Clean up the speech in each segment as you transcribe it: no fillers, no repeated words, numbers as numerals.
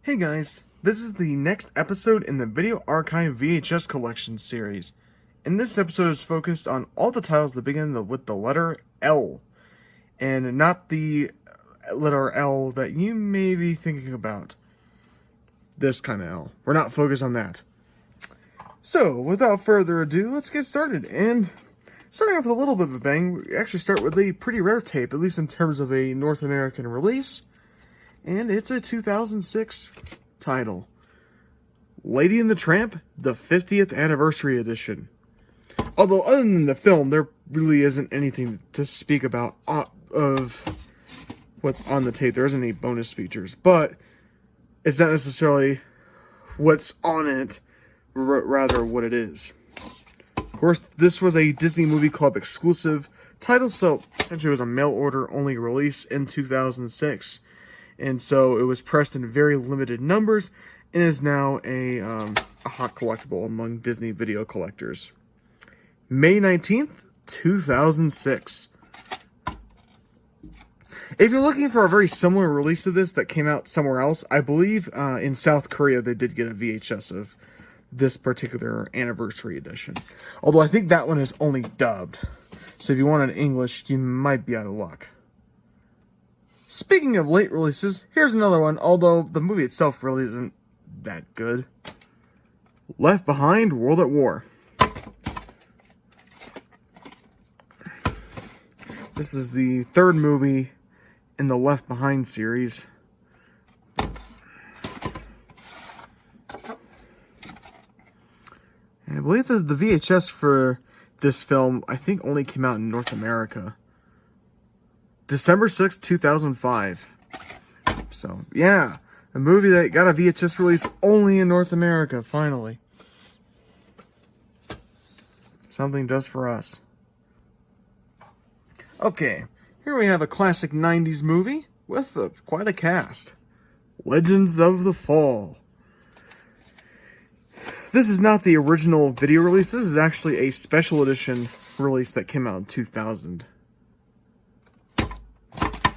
Hey guys, this is the next episode in the Video Archive VHS collection series. And this episode is focused on all the titles that begin with the letter L, and not the letter L that you may be thinking about. This kind of L. We're not focused on that. So, without further ado, let's get started. And starting off with a little bit of a bang, we actually start with a pretty rare tape, at least in terms of a North American release. And it's a 2006 title. Lady and the Tramp, the 50th Anniversary Edition. Although, other than the film, there really isn't anything to speak about of what's on the tape. There isn't any bonus features. But it's not necessarily what's on it, rather what it is. Of course, this was a Disney Movie Club exclusive title, so essentially it was a mail-order only release in 2006. And so it was pressed in very limited numbers and is now a hot collectible among Disney video collectors. May 19th, 2006. If you're looking for a very similar release to this that came out somewhere else, I believe in South Korea they did get a VHS of this particular anniversary edition. Although I think that one is only dubbed. So if you want it in English, you might be out of luck. Speaking of late releases, here's another one, although the movie itself really isn't that good. Left Behind, World at War. This is the third movie in the Left Behind series. And I believe that the VHS for this film, I think, only came out in North America. December 6th, 2005. So, yeah. A movie that got a VHS release only in North America, finally. Something just for us. Okay, here we have a classic 90s movie with quite a cast. Legends of the Fall. This is not the original video release. This is actually a special edition release that came out in 2000.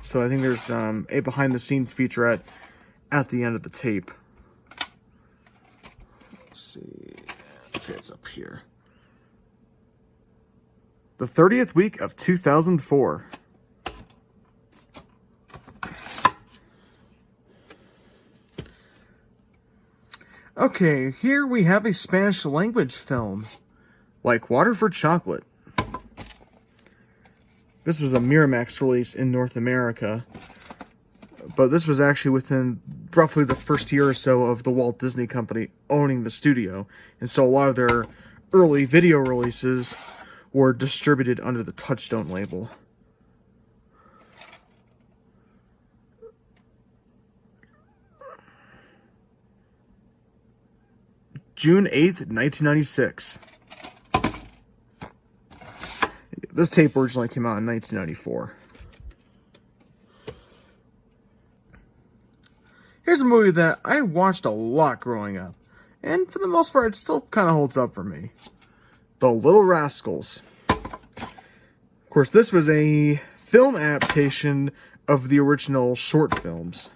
So I think there's a behind-the-scenes featurette at the end of the tape. Let's see if it's up here. The 30th week of 2004. Okay, here we have a Spanish language film, Like Water for Chocolate. This was a Miramax release in North America, but this was actually within roughly the first year or so of the Walt Disney Company owning the studio, and so a lot of their early video releases were distributed under the Touchstone label. June 8th, 1996. This tape originally came out in 1994. Here's a movie that I watched a lot growing up, and for the most part, it still kind of holds up for me. The Little Rascals. Of course, this was a film adaptation of the original short films.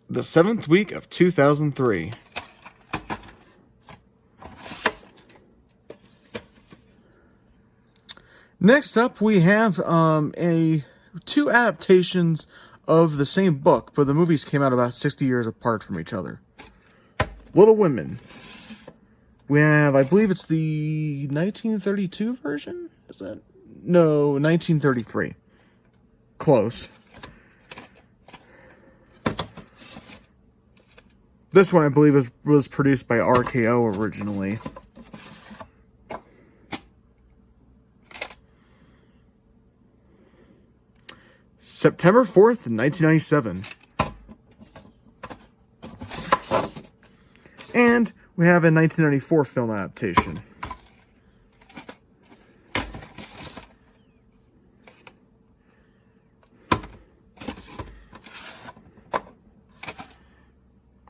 The 7th week of 2003. Next up, we have two adaptations of the same book, but the movies came out about 60 years apart from each other. Little Women. We have, I believe it's the 1932 version? Is that? No, 1933. Close. This one, I believe, was produced by RKO originally. September 4th, 1997. And we have a 1994 film adaptation.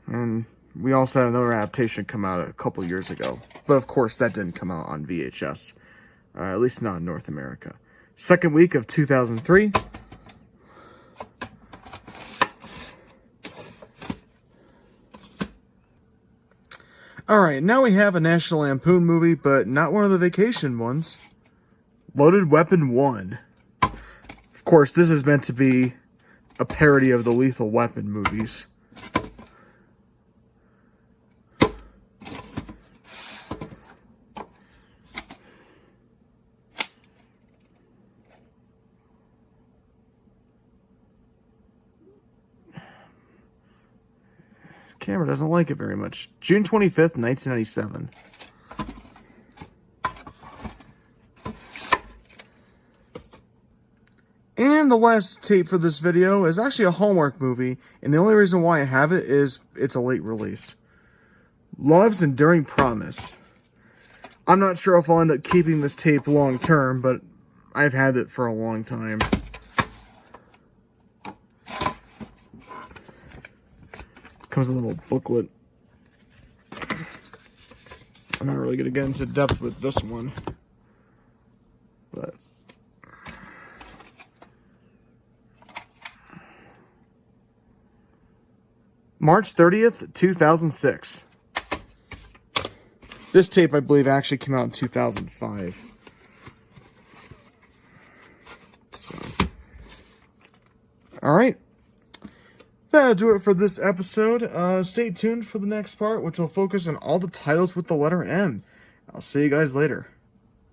And We also had another adaptation come out a couple years ago. But of course, that didn't come out on VHS. At least not in North America. Second week of 2003. Alright, now we have a National Lampoon movie, but not one of the vacation ones. Loaded Weapon 1. Of course, this is meant to be a parody of the Lethal Weapon movies. Camera doesn't like it very much. June 25th, 1997. And the last tape for this video is actually a Hallmark movie, and the only reason why I have it is it's a late release. Love's Enduring Promise. I'm not sure if I'll end up keeping this tape long term, but I've had it for a long time. Comes a little booklet. I'm not really going to get into depth with this one, but March 30th, 2006. This tape, I believe, actually came out in 2005. So, all right. That'll do it for this episode. Stay tuned for the next part, which will focus on all the titles with the letter M. I'll see you guys later.